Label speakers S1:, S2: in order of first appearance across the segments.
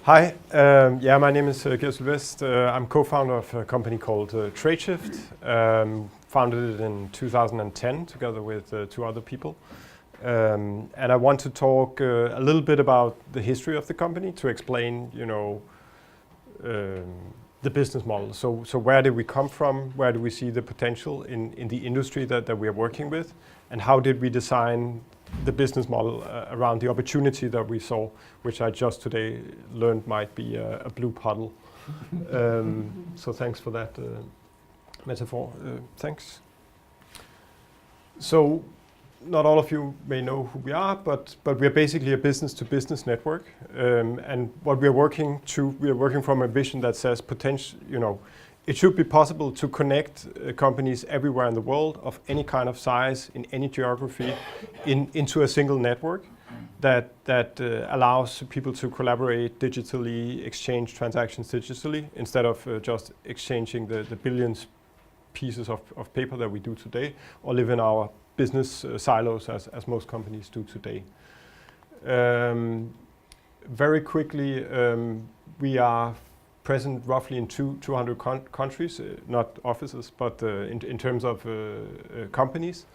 S1: Hi, my name is Gert Sylvest. I'm co-founder of a company called Tradeshift. Founded it in 2010 together with two other people. And I want to talk a little bit about the history of the company to explain, the business model. So where did we come from? Where do we see the potential in the industry that we are working with? And how did we design the business model around the opportunity that we saw, which I just today learned might be a blue puddle. So thanks for that metaphor. Thanks. So not all of you may know who we are, but we are basically a business-to-business network. And what we are working from a vision that says it should be possible to connect companies everywhere in the world of any kind of size, in any geography, into a single network that allows people to collaborate digitally, exchange transactions digitally, instead of just exchanging the billions pieces of paper that we do today, or live in our business silos as most companies do today. Very quickly, we are present roughly in 200 countries, not offices, but in terms of companies.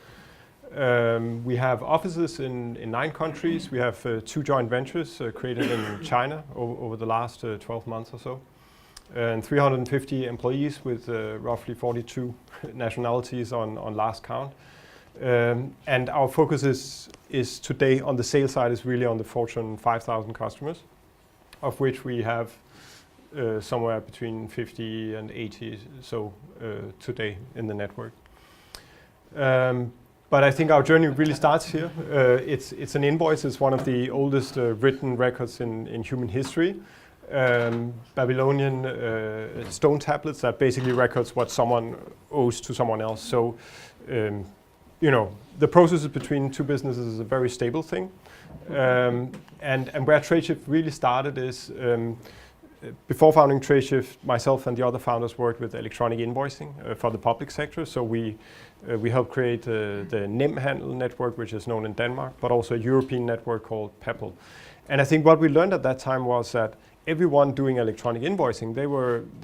S1: We have offices in 9 countries. We have 2 joint ventures created in China over the last 12 months or so. And 350 employees with roughly 42 nationalities on last count. And our focus is today on the sales side is really on the Fortune 5,000 customers, of which we have somewhere between 50 and 80 today in the network. But I think our journey really starts here. It's an invoice. It's one of the oldest written records in human history. Babylonian stone tablets that basically records what someone owes to someone else. So, the processes between 2 businesses is a very stable thing. And where Tradeshift really started is, before founding Tradeshift, myself and the other founders worked with electronic invoicing for the public sector. So we helped create the NEM handle network, which is known in Denmark, but also a European network called Peppol. And I think what we learned at that time was that everyone doing electronic invoicing, they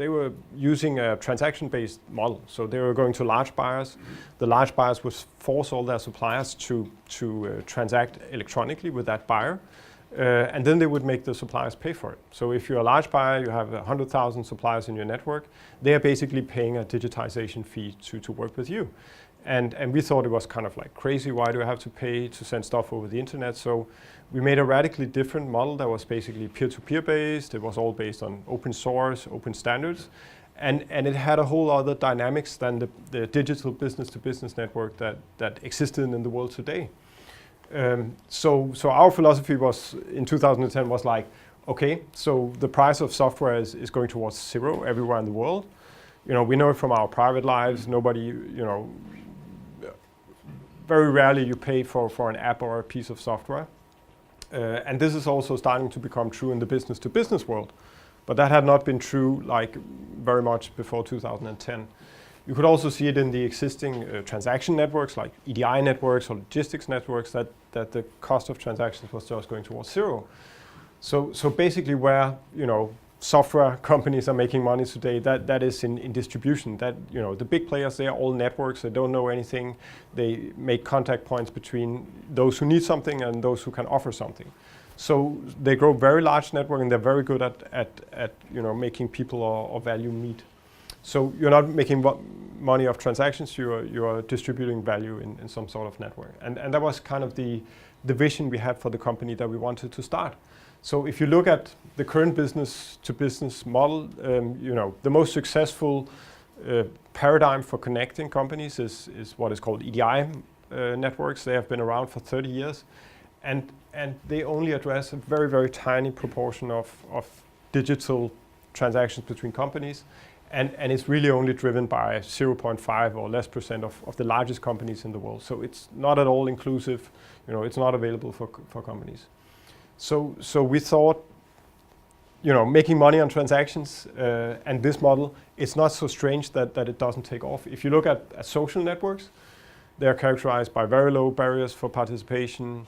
S1: were using a transaction-based model. So they were going to large buyers. The large buyers would force all their suppliers to transact electronically with that buyer. And then they would make the suppliers pay for it. So if you're a large buyer, you have 100,000 suppliers in your network, they are basically paying a digitization fee to work with you. And we thought it was kind of like crazy. Why do I have to pay to send stuff over the internet? So we made a radically different model that was basically peer-to-peer based. It was all based on open source, open standards. And it had a whole other dynamics than the digital business-to-business network that existed in the world today. So our philosophy was in 2010 was like, okay, so the price of software is going towards 0 everywhere in the world. We know it from our private lives. Nobody, very rarely you pay for an app or a piece of software. And this is also starting to become true in the business-to-business world. But that had not been true like very much before 2010. You could also see it in the existing transaction networks like EDI networks or logistics networks that the cost of transactions was just going towards 0. So basically where, software companies are making money today, that is in distribution. That, the big players, they are all networks. They don't know anything. They make contact points between those who need something and those who can offer something. So they grow very large network and they're very good at making people or value meet. So you're not making money off transactions, you are distributing value in some sort of network. And that was kind of the vision we had for the company that we wanted to start. So if you look at the current business-to-business model, the most successful paradigm for connecting companies is what is called EDI networks. They have been around for 30 years. And they only address a very, very tiny proportion of digital transactions between companies. And it's really only driven by 0.5 or less % of the largest companies in the world. So it's not at all inclusive. It's not available for companies. So we thought, making money on transactions and this model, it's not so strange that it doesn't take off. If you look at social networks, they're characterized by very low barriers for participation.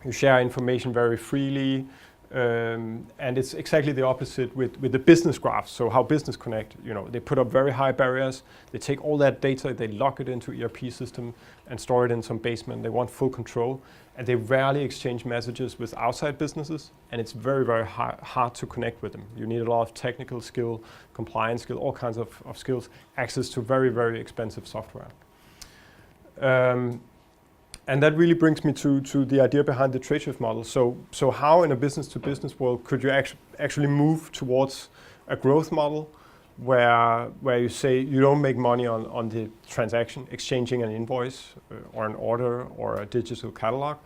S1: You share information very freely. And it's exactly the opposite with the business graphs. So how business connect, they put up very high barriers. They take all that data, they lock it into ERP system and store it in some basement. They want full control, and they rarely exchange messages with outside businesses. And it's very, very hard to connect with them. You need a lot of technical skill, compliance skill, all kinds of skills, access to very, very expensive software. And that really brings me to the idea behind the Tradeshift model. So how in a business-to-business world could you actually move towards a growth model where you say you don't make money on the transaction, exchanging an invoice or an order or a digital catalog,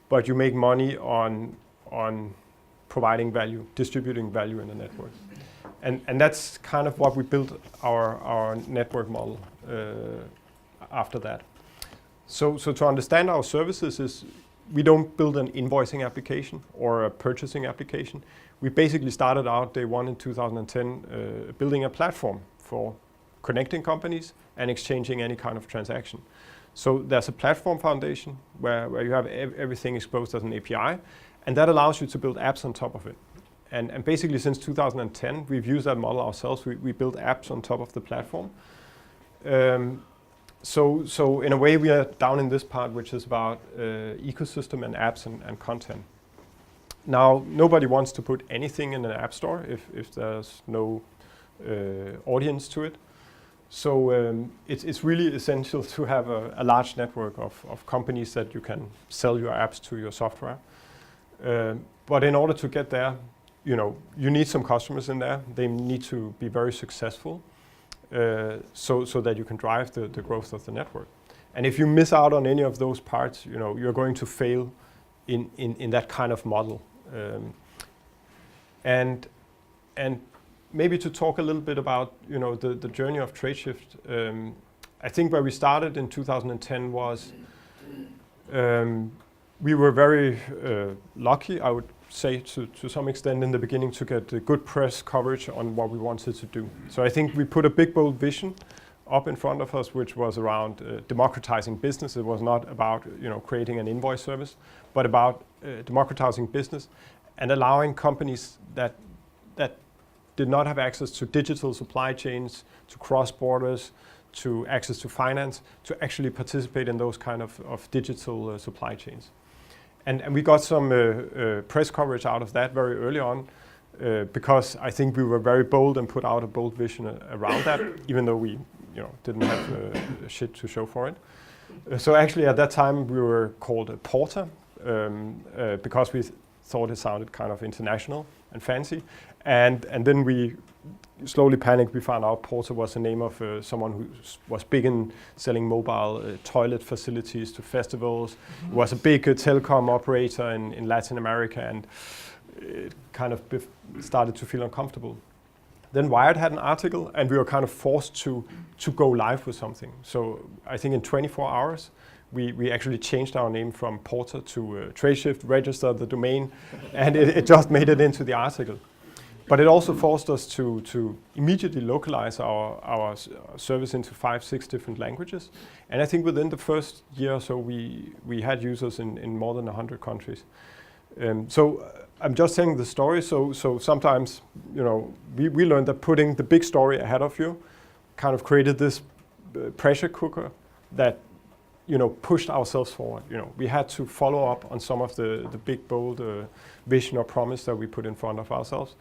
S1: but you make money on providing value, distributing value in the network. And that's kind of what we built our network model after that. So to understand our services is we don't build an invoicing application or a purchasing application. We basically started out day one in 2010 building a platform for connecting companies and exchanging any kind of transaction. So there's a platform foundation where you have everything exposed as an API, and that allows you to build apps on top of it. And basically since 2010, we've used that model ourselves. We build apps on top of the platform. So in a way, we are down in this part, which is about ecosystem and apps and content. Now, nobody wants to put anything in an app store if there's no audience to it. So it's really essential to have a large network of companies that you can sell your apps to, your software. But in order to get there, you need some customers in there. They need to be very successful. So that you can drive the growth of the network. And if you miss out on any of those parts, you're going to fail in that kind of model. And maybe to talk a little bit about the journey of Tradeshift. I think where we started in 2010 was we were very lucky, I would say to some extent in the beginning, to get good press coverage on what we wanted to do. So I think we put a big bold vision up in front of us, which was around democratizing business. It was not about creating an invoice service, but about democratizing business and allowing companies that did not have access to digital supply chains, to cross borders, to access to finance, to actually participate in those kind of digital supply chains. And we got some press coverage out of that very early on because I think we were very bold and put out a bold vision around that, even though we didn't have shit to show for it. So actually at that time we were called a Porter because we thought it sounded kind of international and fancy. And then we slowly panicked. We found out Porter was the name of someone who was big in selling mobile toilet facilities to festivals. Mm-hmm. Was a big telecom operator in Latin America, and it kind of started to feel uncomfortable. Then Wired had an article, and we were kind of forced to go live with something. So I think in 24 hours, we actually changed our name from Porter to Tradeshift, registered the domain, and it just made it into the article. But it also forced us to immediately localize our service into 5-6 different languages. And I think within the first year or so, we had users in more than 100 countries. So I'm just telling the story. So sometimes, we learned that putting the big story ahead of you kind of created this pressure cooker that, pushed ourselves forward. We had to follow up on some of the big, bold vision or promise that we put in front of ourselves.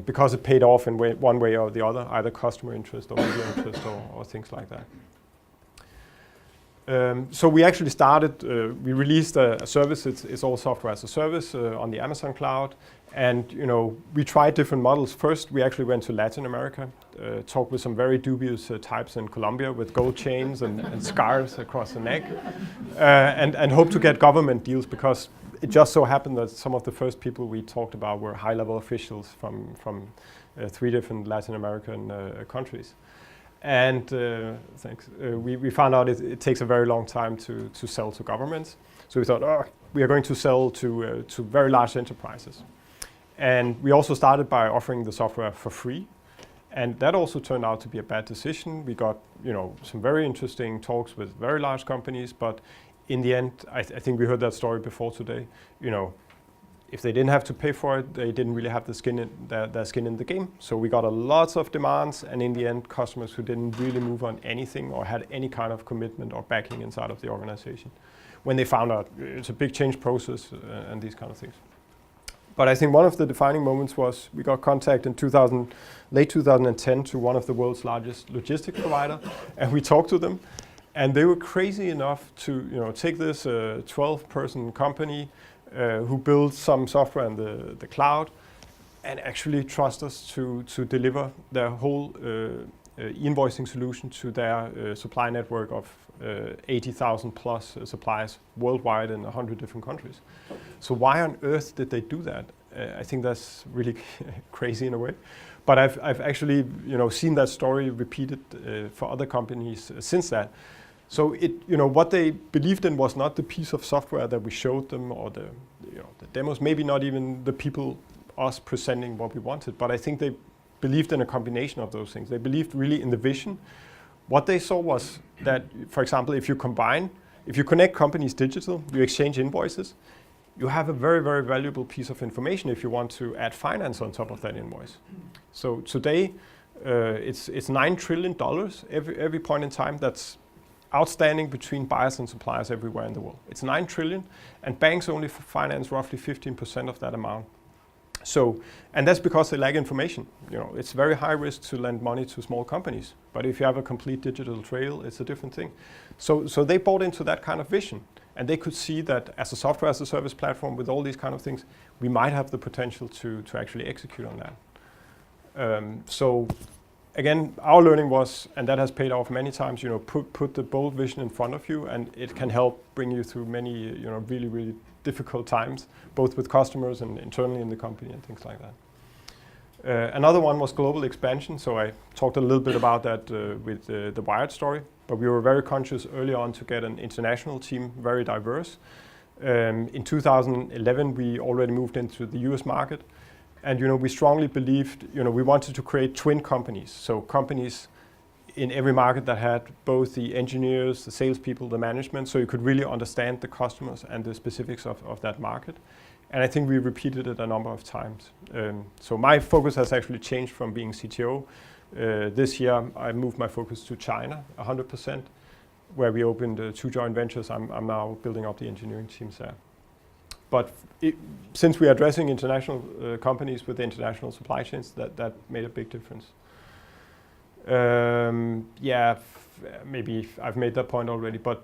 S1: Because it paid off in one way or the other, either customer interest or media interest or things like that. So we actually started, we released a service, it's all software as a service on the Amazon cloud. And we tried different models. First, we actually went to Latin America, talked with some very dubious types in Colombia with gold chains and scars across the neck, and hoped to get government deals because it just so happened that some of the first people we talked about were high-level officials from 3 different Latin American countries. And we found out it takes a very long time to sell to governments. So we thought, we are going to sell to very large enterprises. And we also started by offering the software for free. And that also turned out to be a bad decision. We got some very interesting talks with very large companies, but in the end, I think we heard that story before today. if they didn't have to pay for it, they didn't really have the their skin in the game. So we got a lots of demands, and in the end, customers who didn't really move on anything or had any kind of commitment or backing inside of the organization, when they found out it's a big change process and these kind of things. But I think one of the defining moments was we got contact in late 2010 to one of the world's largest logistics provider, and we talked to them, and they were crazy enough to take this 12-person company who built some software in the cloud and actually trust us to deliver their whole invoicing solution to their supply network of 80,000 plus suppliers worldwide in 100 different countries. So why on earth did they do that? I think that's really crazy in a way. But I've actually seen that story repeated for other companies since that. So what they believed in was not the piece of software that we showed them or the demos, maybe not even the people, us presenting what we wanted, but I think they believed in a combination of those things. They believed really in the vision. What they saw was that, for example, if you connect companies digital, you exchange invoices, you have a very, very valuable piece of information if you want to add finance on top of that invoice. So today, it's $9 trillion every point in time that's outstanding between buyers and suppliers everywhere in the world. It's 9 trillion, and banks only finance roughly 15% of that amount. So, and that's because they lack information. It's very high risk to lend money to small companies, but if you have a complete digital trail, it's a different thing. So they bought into that kind of vision, and they could see that as a software as a service platform with all these kind of things, we might have the potential to actually execute on that. So again, our learning was, and that has paid off many times, put the bold vision in front of you, and it can help bring you through many, really, really difficult times, both with customers and internally in the company and things like that. Another one was global expansion. So I talked a little bit about that with the Wired story, but we were very conscious early on to get an international team, very diverse. In 2011, we already moved into the US market. And we strongly believed, we wanted to create twin companies. So companies in every market that had both the engineers, the salespeople, the management, so you could really understand the customers and the specifics of that market. And I think we repeated it a number of times. So my focus has actually changed from being CTO. This year, I moved my focus to China, 100%, where we opened 2 joint ventures. I'm now building up the engineering teams there. But since we are addressing international companies with international supply chains, that made a big difference. Maybe I've made that point already, but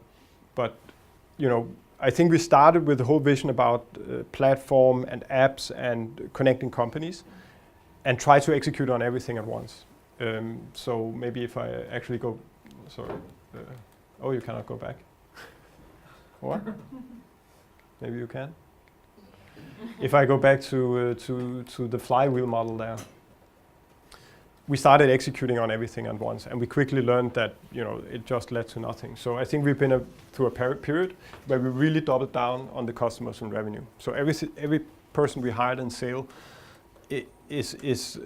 S1: I think we started with the whole vision about platform and apps and connecting companies, and try to execute on everything at once. So maybe if I actually go, sorry, you cannot go back. What? Maybe you can. If I go back to the flywheel model there, we started executing on everything at once, and we quickly learned that it just led to nothing. So I think we've been through a period where we really doubled down on the customers and revenue. So every person we hired in sale is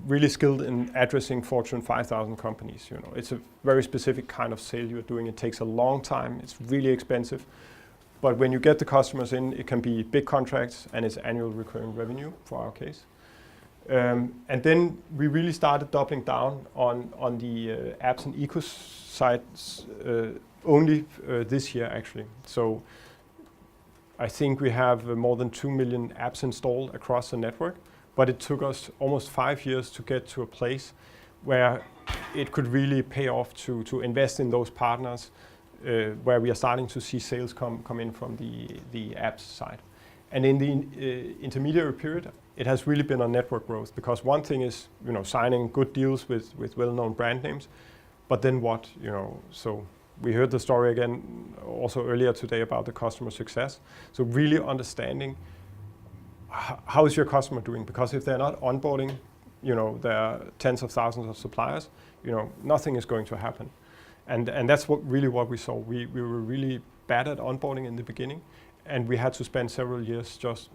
S1: really skilled in addressing Fortune 5,000 companies. It's a very specific kind of sale you're doing. It takes a long time. It's really expensive. But when you get the customers in, it can be big contracts, and it's annual recurring revenue for our case. And then we really started doubling down on the apps and ecos sites only this year, actually. So I think we have more than 2 million apps installed across the network, but it took us almost 5 years to get to a place where it could really pay off to invest in those partners, where we are starting to see sales come in from the apps side. And in the intermediary period, it has really been on network growth, because one thing is signing good deals with well-known brand names, but then what? So we heard the story again also earlier today about the customer success. So really understanding how is your customer doing, because if they're not onboarding, there are tens of thousands of suppliers, nothing is going to happen. And that's what we saw. We were really bad at onboarding in the beginning, and we had to spend several years just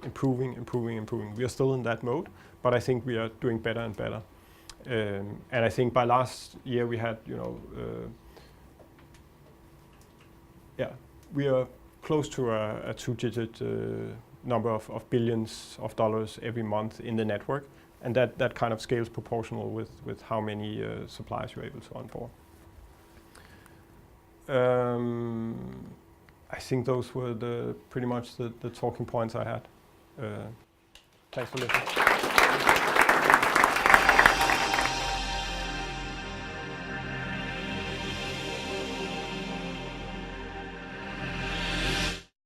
S1: improving. We are still in that mode, but I think we are doing better and better. And I think by last year we had, we are close to a 2-digit number of billions of dollars every month in the network, and that kind of scales proportional with how many suppliers you're able to onboard. I think those were pretty much the talking points I had. Thanks for listening.